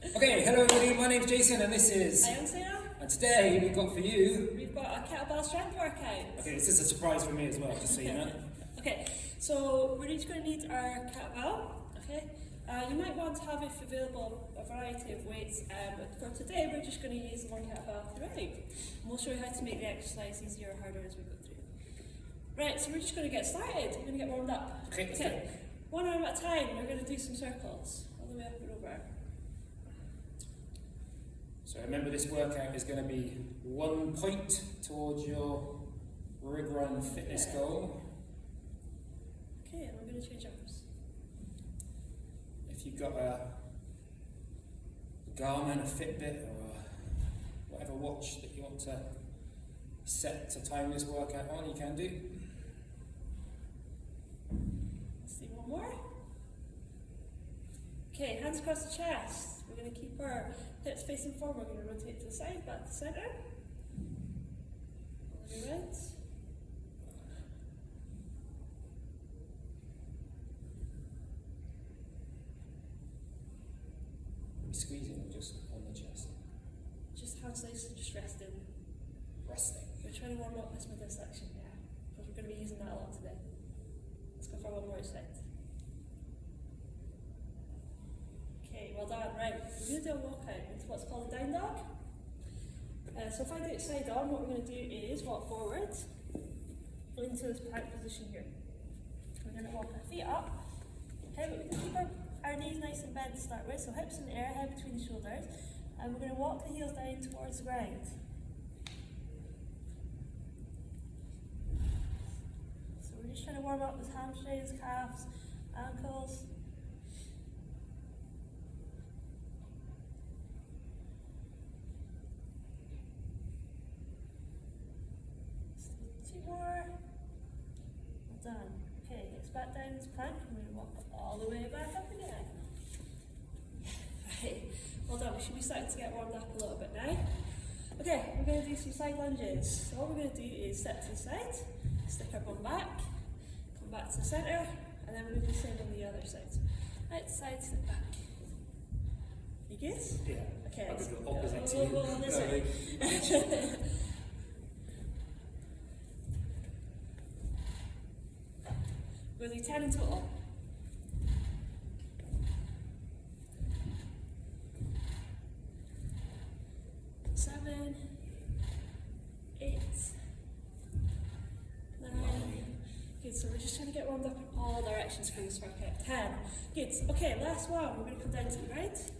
Okay, hello everybody, my name's Jason and this is... I am Sarah. And today we've got for you... We've got a kettlebell strength workout. Okay, this is a surprise for me as well, just so you know. Okay, so we're each going to need our kettlebell. Okay, you might want to have, if available, a variety of weights, but for today we're just going to use one kettlebell throughout. And we'll show you how to make the exercise easier or harder as we go through. Right, so we're just going to get started. We're going to get warmed up. Okay. One arm at a time, we're going to do some circles, all the way up and over. So remember, this workout is going to be 1 point towards your rig run fitness goal. Okay, and we're going to change arms. If you've got a Garmin, a Fitbit, or whatever watch that you want to set to time this workout on, you can do. Let's do one more. Okay, hands across the chest. We're going to keep our hips facing forward. We're going to rotate to the side, back to the centre. All the way around. Are we squeezing or just on the chest? Just hands nice and just resting. Resting. We're trying to warm up this midsection, yeah. Because we're going to be using that a lot today. Let's go for one more set. Okay, well done. Right, we're going to do a walkout into what's called a down dog. So if I do it side on, what we're going to do is walk forward into this plank position here. We're going to walk our feet up. Okay, but we can keep our knees nice and bent to start with, so hips in the air, head between the shoulders. And we're going to walk the heels down towards the ground. So we're just trying to warm up with hamstrings, calves, ankles. More. Well done. Okay, next back down this plank. I'm going to walk all the way back up again. Right, well done. We should be starting to get warmed up a little bit now. Okay, we're going to do some side lunges. So what we're going to do is step to the side, stick our bum back, come back to the centre, and then we're going to do the same on the other side. Right side, step back. You good? Yeah. Okay. I'll do the opposite to We'll go on this way. We'll do 10 in total. 7, 8, 9. Good, so we're just trying to get warmed up in all directions for this workout. 10. Good, okay, last one. We're going to come down to the right.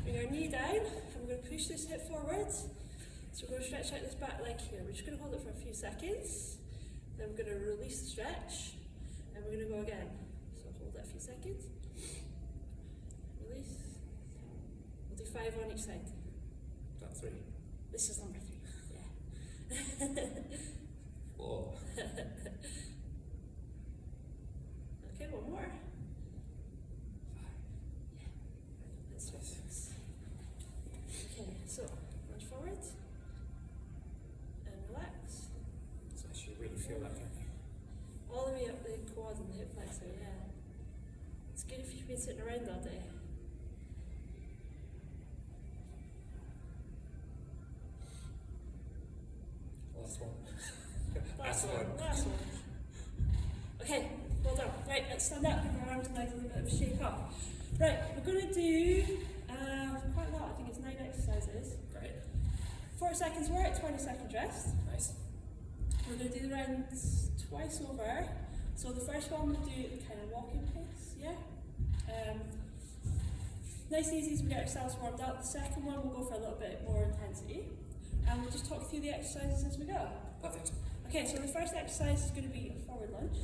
Bring our knee down, and we're going to push this hip forward. So we're going to stretch out this back leg here. We're just going to hold it for a few seconds. Then we're going to release the stretch. And we're going to go again. So hold it a few seconds. Release. We'll do 5 on each side. That's 3. This is number 3. Yeah. 4. Okay, one more. 5. Yeah. Let's do this. Okay, so lunge forward. And relax. So I should really feel that, can't you? All the way up the quad and the hip flexor, yeah. It's good if you've been sitting around all day. Last one. Last one. Okay, well done. Right, let's stand up, give our arms and legs a little bit of a shake up. Right, we're going to do quite a lot, I think it's 9 exercises. Great. 4 seconds work, 20 seconds rest. Nice. We're going to do the rounds twice over. So the first one we'll do kind of walking pace, yeah? Nice and easy as we get ourselves warmed up. The second one we'll go for a little bit more intensity. And we'll just talk through the exercises as we go. Perfect. Okay, so the first exercise is going to be a forward lunge.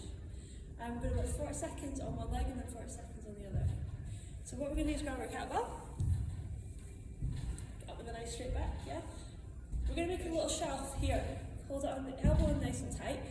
And we're going to work 40 seconds on one leg and then 40 seconds on the other. So what we're going to do is grab our kettlebell. Get up with a nice straight back, yeah? We're going to make a little shelf here. Hold it on the elbow nice and tight.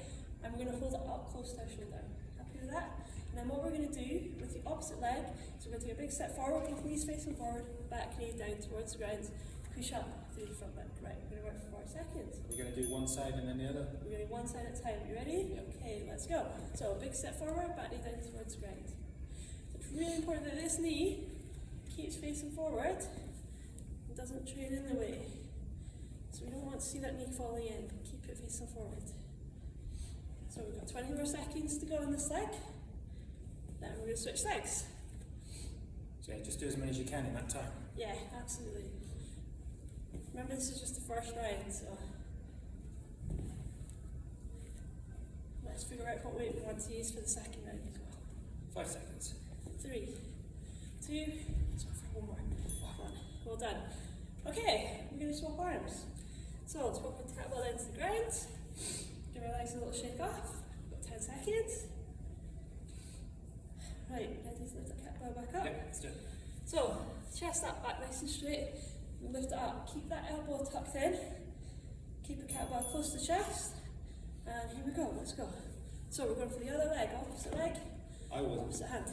And we're going to hold it up close to our shoulder. Happy with that? And then what we're going to do with the opposite leg, so we're going to take a big step forward, both knees facing forward, back knee down towards the ground, push up through the front leg. Right, we're going to work for 4 seconds. We're going to do one side and then the other? We're going to do one side at a time. You ready? Yep. Okay, let's go. So big step forward, back knee down towards the ground. So it's really important that this knee keeps facing forward It doesn't train in the way. So we don't want to see that knee falling in. Keep it facing forward. So we've got 20 more seconds to go on this leg. Then we're going to switch legs. So yeah, just do as many as you can in that time. Yeah, absolutely. Remember, this is just the first round, so let's figure out what weight we want to use for the second round as well. 5 seconds. 3, 2, let's go for one more. 1. Well done. Okay, we're going to swap arms. So let's pop the kettlebell down to the ground. Give our legs a little shake off. Got 10 seconds. Right, ready to lift the kettlebell back up? Yep, let's do it. So, chest up, back nice and straight. Lift it up. Keep that elbow tucked in. Keep the kettlebell close to the chest. And here we go, let's go. So we're going for the other leg, opposite leg. I wasn't. Opposite hand.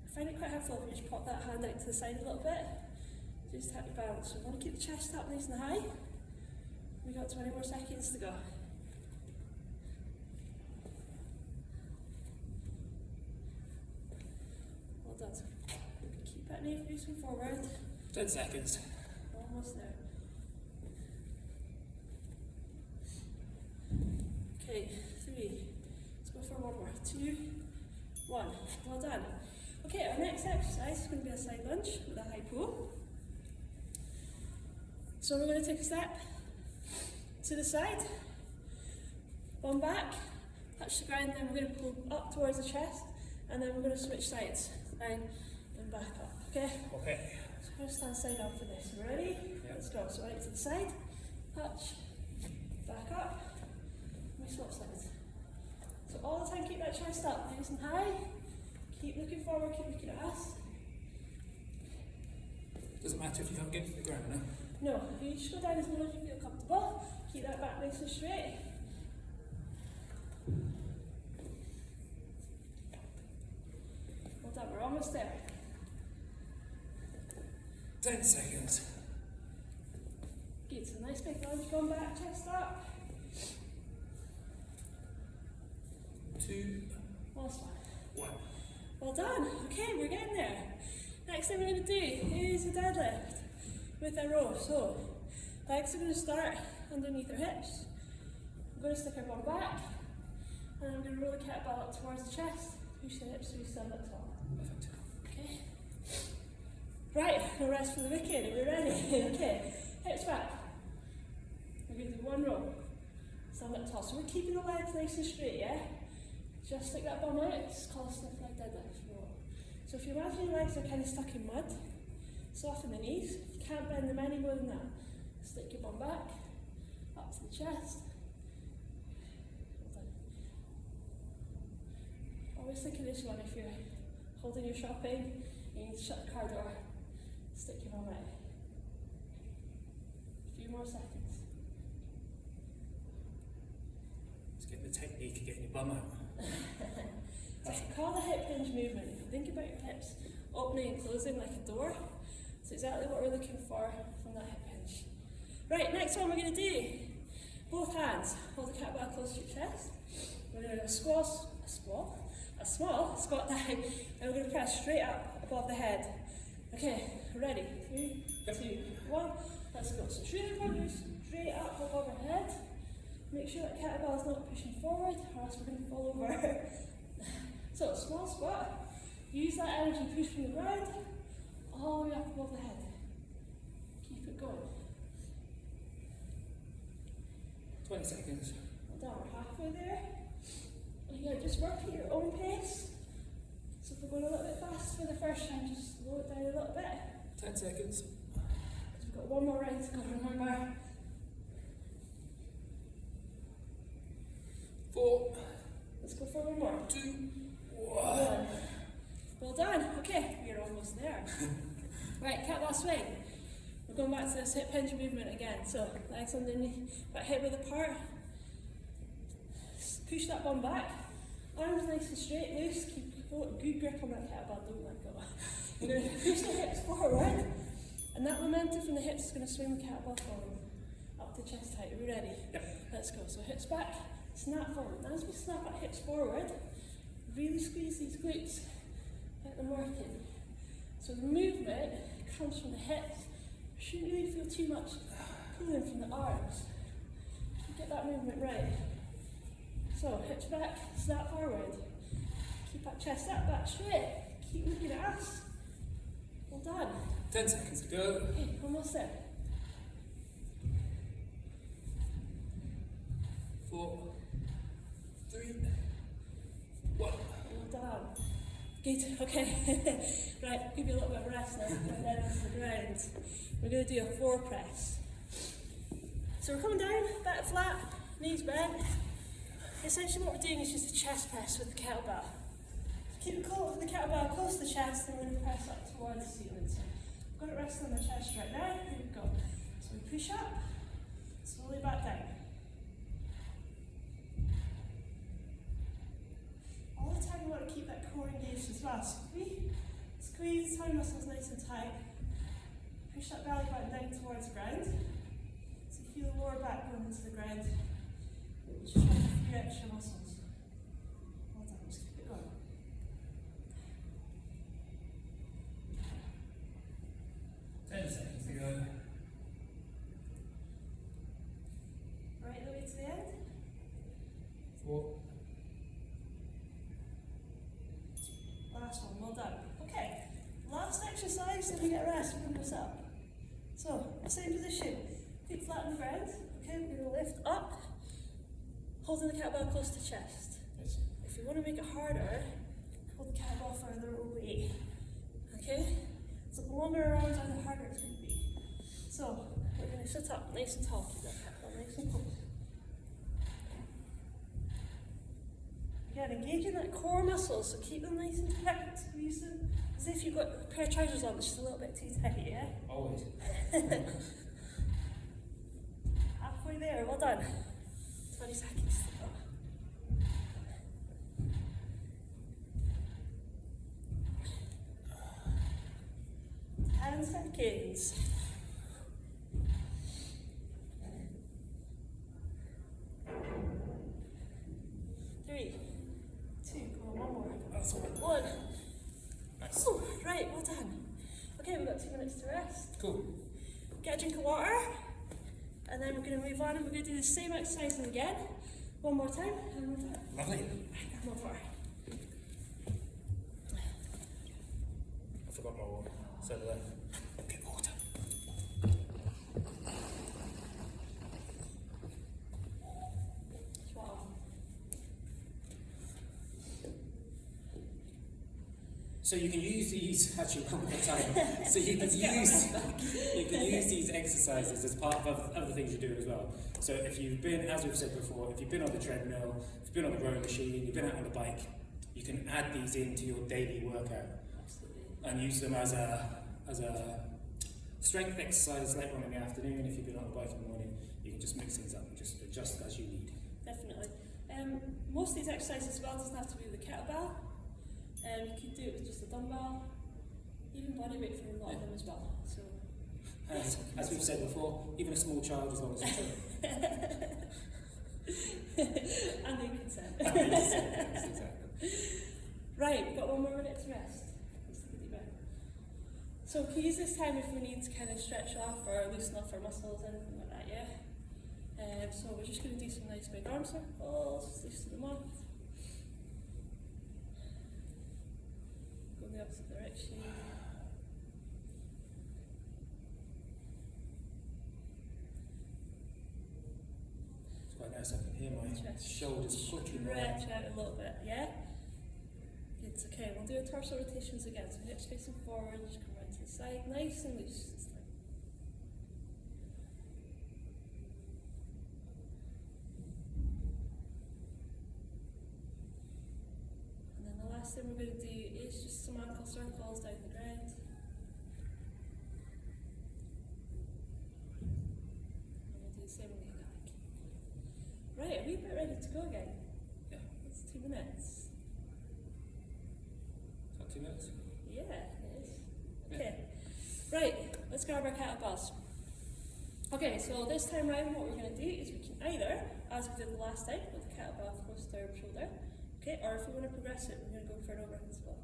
I find it quite helpful if you just pop that hand out to the side a little bit. Just help you balance. So we want to keep the chest up nice and high. We've got 20 more seconds to go. Well done. Keep that knee facing forward. 10 seconds. Almost there. Okay, 3. Let's go for one more. 2, 1. Well done. Okay, our next exercise is going to be a side lunge with a high pull. So we're going to take a step to the side, bum back, touch the ground, then we're going to pull up towards the chest, and then we're going to switch sides, down and back up, okay? Okay. So we're going to stand side up for this. You ready? Yep. Let's go. So right to the side, touch, back up, we swap sides. So all the time keep that chest up, nice and high. Keep looking forward, keep looking at us. Doesn't matter if you can't get to the ground, no? No, you just go down as low as you feel comfortable. Keep that back nice and straight. Well done, we're almost there. 10 seconds. Good, so nice big lunge, going back, chest up. 2, Last one. 1. Well done, okay, we're getting there. Next thing we're going to do is a deadlift with a row. So, legs are going to start underneath our hips. I'm going to stick our bum back, and I'm going to roll the kettlebell up towards the chest. Push the hips so we stand up tall. Perfect. Okay. Right, no rest for the wicked. Are we ready? Okay, hips back. We're going to do one row. Stand up tall. So we're keeping the legs nice and straight, yeah? Just stick that bum out. It's called stiff leg deadlift. So if you imagine your legs are kind of stuck in mud, soften the knees. If you can't bend them any more than that, stick your bum back, up to the chest. Well done. Always think of this one if you're holding your shopping, you need to shut the car door, stick your bum out. A few more seconds. Let's get the technique of getting your bum out. It's called a hip hinge movement. If you think about your hips opening and closing like a door, it's exactly what we're looking for from that hip hinge. Right, next one we're going to do. Both hands, hold the kettlebell close to your chest. We're going to do a small squat down, and we're going to press straight up above the head. Okay, ready? 3, 2, 1, let's go. So straight up above our head. Make sure that kettlebell is not pushing forward, or else we're going to fall over. So, small squat. Use that energy, push from the ground all the way up above the head. Keep it going. 20 seconds. Well done, we're halfway there. Again, just work at your own pace. So if we're going a little bit fast for the first time, just slow it down a little bit. 10 seconds. We've got one more round to go, remember. 4, Let's go for one more. 2, 1. Well done. Okay, we're almost there. Right, kettlebell swing. We're going back to this hip hinge movement again. So legs underneath, but hip width apart. Push that bum back. Arms nice and straight, loose. Keep good grip on that kettlebell. Don't let go. We're going to push the hips forward, and that momentum from the hips is going to swing the kettlebell forward up to chest height. Are we ready? Yep. Let's go. So hips back. Snap forward. Now as we snap our hips forward, really squeeze these glutes Get them working. So the movement comes from the hips. You shouldn't really feel too much pulling from the arms. Get that movement right. So hips back, snap forward. Keep that chest up, back straight. Keep looking at us. Well done. 10 seconds to go. Okay, almost there. 4, 3, 1. Well done. Good, okay. Right, give you a little bit of rest now. Right down onto the ground. We're going to do a 4 press. So we're coming down, back flat, knees bent. Essentially what we're doing is just a chest press with the kettlebell. Keep the kettlebell close to the chest and we're going to press up towards the ceiling. So I've got it resting on my chest right now. Here we go. So we push up, slowly back down. All the time we want to keep that core engaged as well. So squeeze thigh muscles nice and tight. Push that belly button down towards the ground. So you feel the lower back going into the ground. Just try a few extra muscles. Well done, just keep it going. Ten seconds to go. Right the way to the end. 4. Last one, well done. Okay, last exercise, then we get a rest, bring this up. So, same position, feet flat on the ground. Okay, we're going to lift up, holding the kettlebell close to chest. Yes. If you want to make it harder, hold the kettlebell further away. Okay? So the longer our arms are, the harder it's going to be. So, we're going to sit up nice and tall, keep that kettlebell nice and close. Again, engaging that core muscles, so keep them nice and tight, squeeze them, as if you've got a pair of trousers on, that's just a little bit too tight, yeah? Always. Halfway there, well done. 20 seconds to go. And seconds. 3, 2, come on, one more. That's all. 1. Nice. Ooh, right, well done. Okay, we've got 2 minutes to rest. Cool. Get a drink of water, and then we're going to move on and we're going to do the same exercise again. One more time, and we're done. Lovely. Right, grab more water. I forgot my water. So there. Get water. Wow. So you can use these actually one more time. So you can use these exercises as part of other things you're doing as well. So if you've been, as we've said before, if you've been on the treadmill, if you've been on the rowing machine, you've been out on the bike, you can add these into your daily workout. Absolutely. And use them as a strength exercise later on in the afternoon. If you've been on the bike in the morning, you can just mix things up and just adjust as you need. Definitely. Most of these exercises as well doesn't have to be with a kettlebell. You could do it with just a dumbbell, even body weight for a lot of them as well. So, As we've said before, even a small child as long as it's and they consent. exactly. Right, we've got 1 more minute to rest. Let's take a deep breath. So we can use this time if we need to kind of stretch off or loosen off our muscles, anything like that, yeah? So we're just going to do some nice big arm circles, loosen them off. Go in the opposite direction. It's quite nice. I can hear my shoulders clicking. Stretch out a little bit, yeah? It's okay. We'll do a torso rotations again. So hips facing forward, just come right to the side, nice and loose this time. And then the last thing we're going to do is just some ankle circles down the ground. And we'll do the same on the other leg. Right, are we about ready to go again? Yeah. It's 2 minutes. About 2 minutes. Yeah, it is. Okay. Right, let's grab our kettlebells. Okay, so this time round what we're going to do is we can either, as we did the last time, with the kettlebell close to our shoulder, okay, or if we want to progress it, we're going to go for an overhead as well.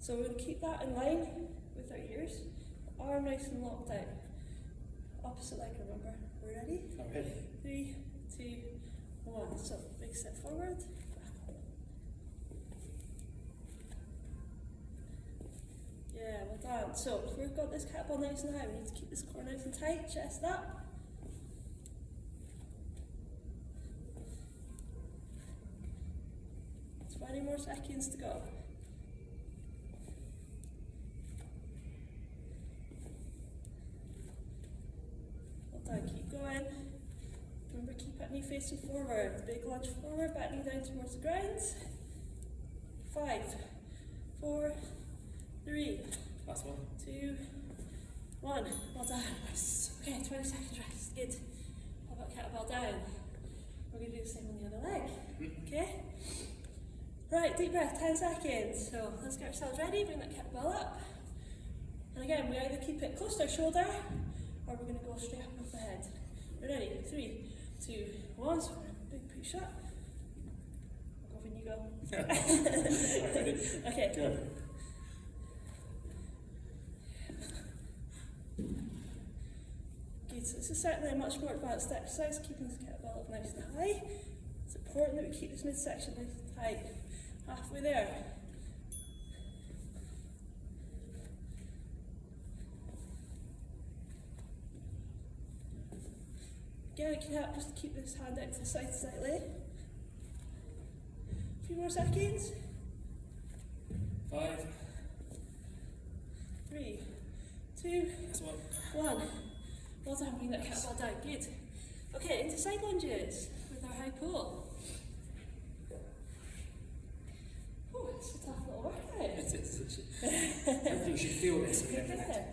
So we're going to keep that in line with our ears. Arm nice and locked out. Opposite leg, remember. We're ready? I'm ready. 3, 2, 1. So big step forward. Yeah, well done. So if we've got this kettlebell nice and high, we need to keep this core nice and tight, chest up. 20 more seconds to go. Well done, keep going. Remember, keep that knee facing forward. Big lunge forward, back knee down towards the ground. 5, 4, 3, Last one. 2, 1. Well done. Nice. Okay, 20 seconds rest. Good. How about kettlebell down? We're going to do the same on the other leg. Okay? Right, deep breath, 10 seconds. So let's get ourselves ready, bring that kettlebell up. And again, we either keep it close to our shoulder or we're going to go straight up above the head. We're ready. 3, 2, 1. So big push up. Go when you go. Right, ready? Okay. Go. Good, so this is certainly a much more advanced exercise, keeping this kettlebell up nice and high. It's important that we keep this midsection nice and tight. Halfway there. Again, it can help just to keep this hand out to the side slightly. A few more seconds. 5. 3, 2, Last one. 1. Well done, bring that kettlebell down. Good. Okay, into side lunges with our high pull. Oh, it's a tough little workout. It's Everybody should feel this. Yeah.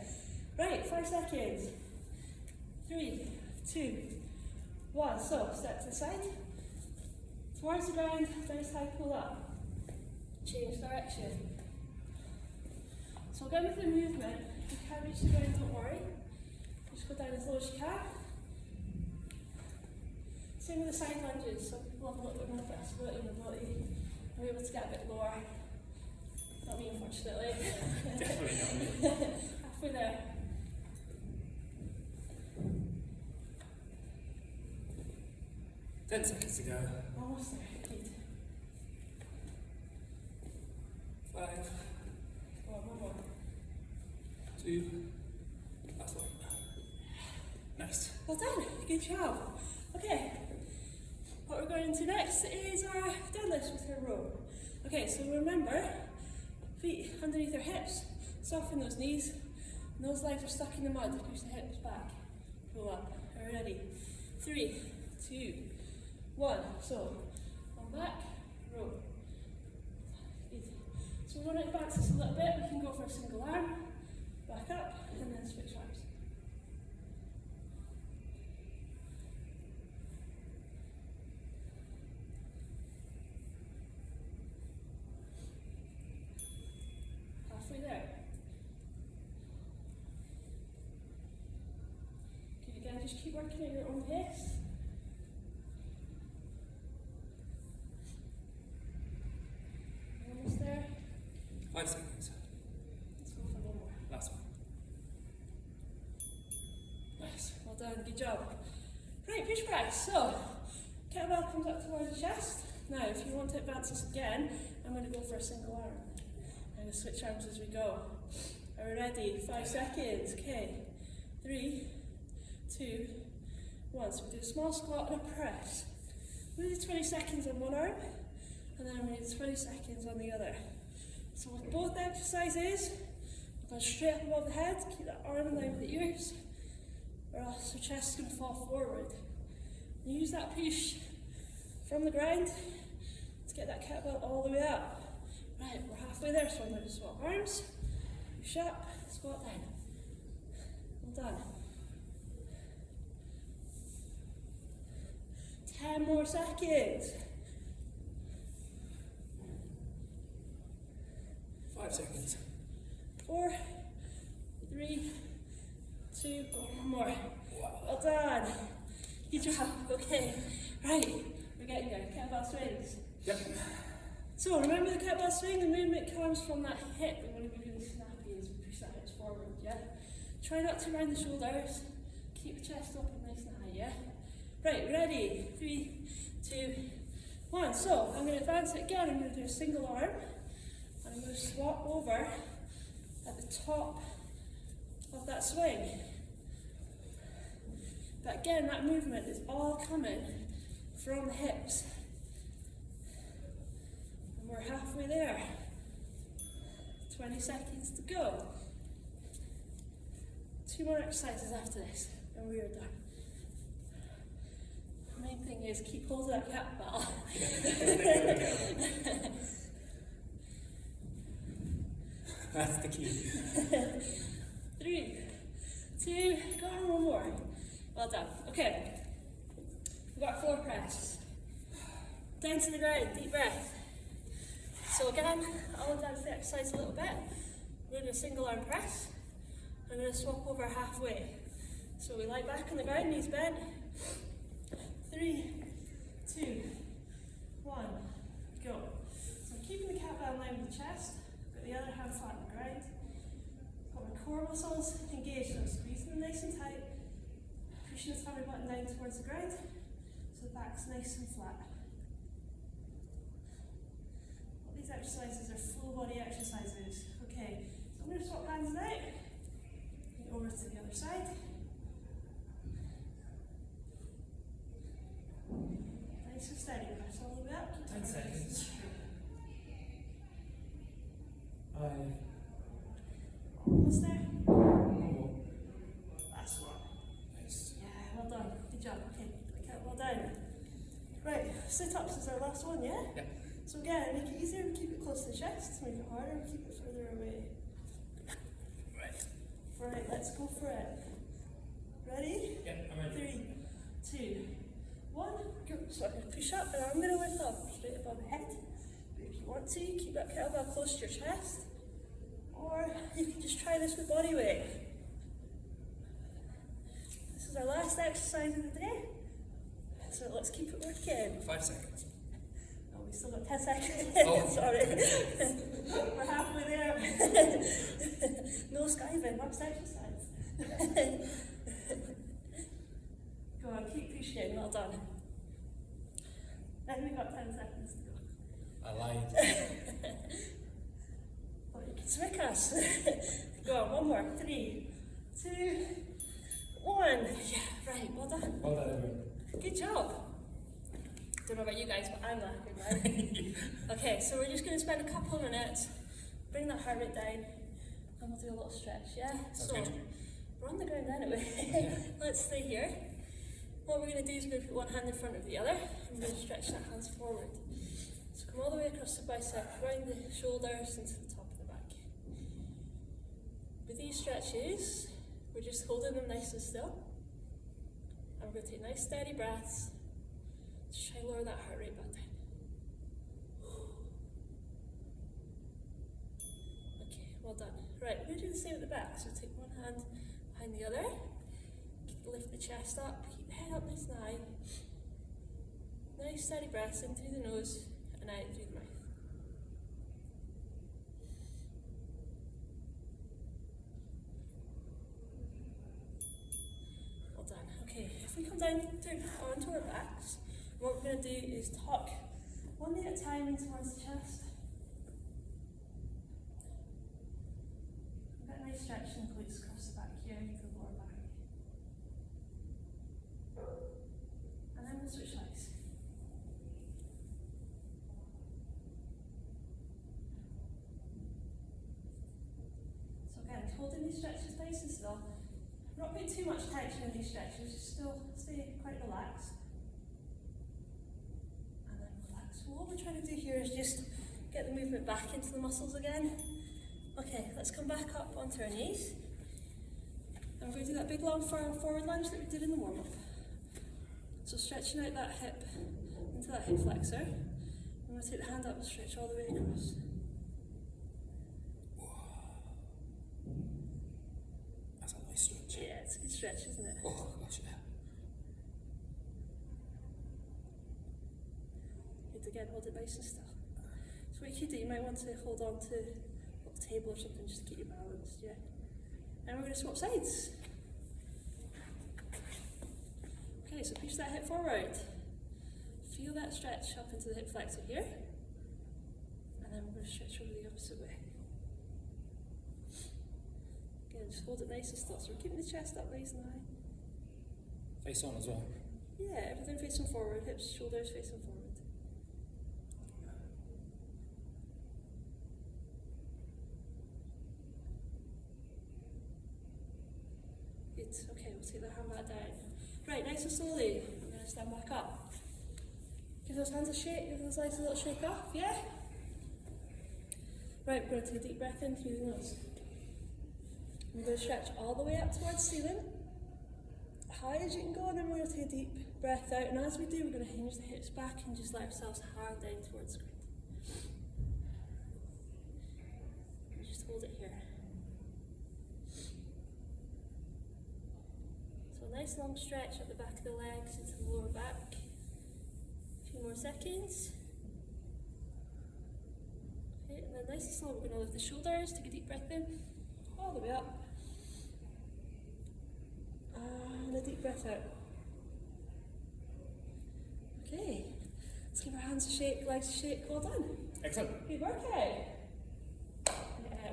Right, 5 seconds. 3, 2, 1. So, step to the side. Towards the ground, nice high pull up. Change direction. So again with the movement, if you can't reach the ground, don't worry. Just go down as low as you can. Same with the side lunges. Some people have a little bit more flexibility in the body. I'm able to get a bit lower. Not me, unfortunately. Definitely not me. Halfway there. Ten seconds to go. Almost there. Good. 5, One more. 2, last one. Nice. Well done. Good job. Okay. What we're going into next is our deadlifts with our row. Okay, so remember, feet underneath our hips, soften those knees, and those legs are stuck in the mud. Push the hips back, pull up. Are we ready? 3, 2, 1. So, on back, row. Good. So we're going to advance this a little bit. We can go for a single arm, back up, and then switch arms. Halfway there. Good, again, just keep working at your own pace. Almost there. 5 seconds. Let's go for one more. Last one. Nice. Well done, good job. Right, push press. So, kettlebell comes up towards the chest. Now, if you want to advance this again, I'm going to go for a single arm. I'm going to switch arms as we go. Are we ready? 5 seconds. Okay. 3, 2, 1. So we do a small squat and a press. We do 20 seconds on one arm, and then we do 20 seconds on the other. So with both exercises, go straight up above the head, keep that arm in line with the ears, or else your chest is going to fall forward. Use that push from the ground to get that kettlebell all the way up. Right, we're halfway there, so I'm going to swap arms, push up, squat down. Well done. 10 more seconds. 5 seconds. 4, 3, 2, one more. Well done. Good job. Okay. Right. We're getting there. Kettlebell swings. Yep. So remember the kettlebell swing, the movement comes from that hip. We want to be really snappy as we push that hips forward, yeah? Try not to round the shoulders, keep the chest open nice and high, yeah? Right, ready? 3, 2, 1. So I'm going to advance it again. I'm going to do a single arm, and I'm going to swap over at the top of that swing. But again, that movement is all coming from the hips. And we're halfway there. 20 seconds to go. 2 more exercises after this, and we are done. The main thing is keep hold of that kettlebell. That's the key. 3, 2, go on, one more. Well done. Okay, we've got floor press. Down to the ground, deep breath. So again, I'll advance the exercise a little bit. We're going to do a single arm press. I'm going to swap over halfway. So we lie back on the ground, knees bent. 3, 2, 1, go. So I'm keeping the kettlebell in line with the chest, got the other hand flat on the ground. Got my core muscles engaged, so I'm squeezing them nice and tight, pushing the tummy button down towards the ground, so the back's nice and flat. All these exercises are full body exercises. Okay, so I'm going to swap hands out, over to the other side. Nice and steady, press all the way up. 10 seconds. Almost there. Oh, Last one. nice. Yeah, well done. Good job. Okay, well done. Right, sit-ups is our last one, yeah? Yeah. So again, make it easier, we keep it close to the chest. Make it harder, we keep it further away. Right, let's go for it. Ready? Yeah, I'm ready. 3, 2, 1, go. So I'm going to push up and I'm going to lift up straight above the head. But if you want to, keep that kettlebell close to your chest. Or you can just try this with body weight. This is our last exercise of the day. So let's keep it working. 5 seconds. Oh, we still got 10 seconds. Oh. Sorry. We're halfway there. No skiving, that's exercise. Go on, keep pushing, well done. Then we got 10 seconds to go. I lied. Oh, you can trick us. Go on, one more. 3, 2, 1. Yeah, right, well done. Well done, everyone. Good job. Don't know about you guys, but I'm laughing, right? Okay, so we're just going to spend a couple of minutes, bring that heart rate down, and we'll do a little stretch, yeah? Sounds So, good. we're on the ground anyway. Let's stay here. What we're going to do is we're going to put one hand in front of the other, and we're going to stretch that hands forward. So come all the way across the bicep, round the shoulders into the top of the back. With these stretches, we're just holding them nice and still. And we're going to take nice steady breaths. Just try and lower that heart rate back down. Okay, well done. Right, we're going to do the same at the back. So take one hand behind the other. Lift the chest up, keep the head up nice and high. Nice steady breaths in through the nose and out through the mouth. Well done. Okay, if we come down onto our backs, what we're going to do is tuck one knee at a time in towards the chest. Get a nice stretch in the glutes across the back here, the lower back. And then we'll switch legs. So again, holding these stretches nice and still. Not putting too much tension in these stretches, just still stay quite relaxed. And then relax. So what we're trying to do here is just get the movement back into the muscles again. Okay, let's come back up onto our knees. And we're going to do that big long forward lunge that we did in the warm-up. So stretching out that hip into that hip flexor. I'm going to take the hand up and stretch all the way across. That's a nice stretch. Yeah, it's a good stretch, isn't it? Oh, gosh, yeah. Good, again, hold it nice and still. So So what you could do, you might want to hold on to a table or something just to keep you balanced, yeah. And we're going to swap sides. Okay, so push that hip forward. Feel that stretch up into the hip flexor here. And then we're going to stretch over the opposite way. Again, just hold it nice and still. So we're keeping the chest up nice and high. Face on as well. Yeah, everything facing forward, hips, shoulders facing forward. Good, okay, we'll take the hand back down. Right, nice and slowly, we're going to stand back up. Give those hands a shake, give those legs a little shake off, yeah? Right, we're going to take a deep breath in through the nose. We're going to stretch all the way up towards the ceiling, high as you can go, and then we're going to take a deep breath out. And as we do, we're going to hinge the hips back and just let ourselves hard down towards the ground. And just hold it here. So a nice long stretch at the back of the legs into the lower back. A few more seconds. Okay, and then nice and slow, we're going to lift the shoulders, take a deep breath in, all the way up. And a deep breath out. Okay, let's give our hands a shake, legs a shake. Well done. Excellent. Good workout.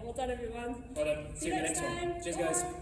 Well done, everyone. Well done. See you in the next one. Cheers, guys.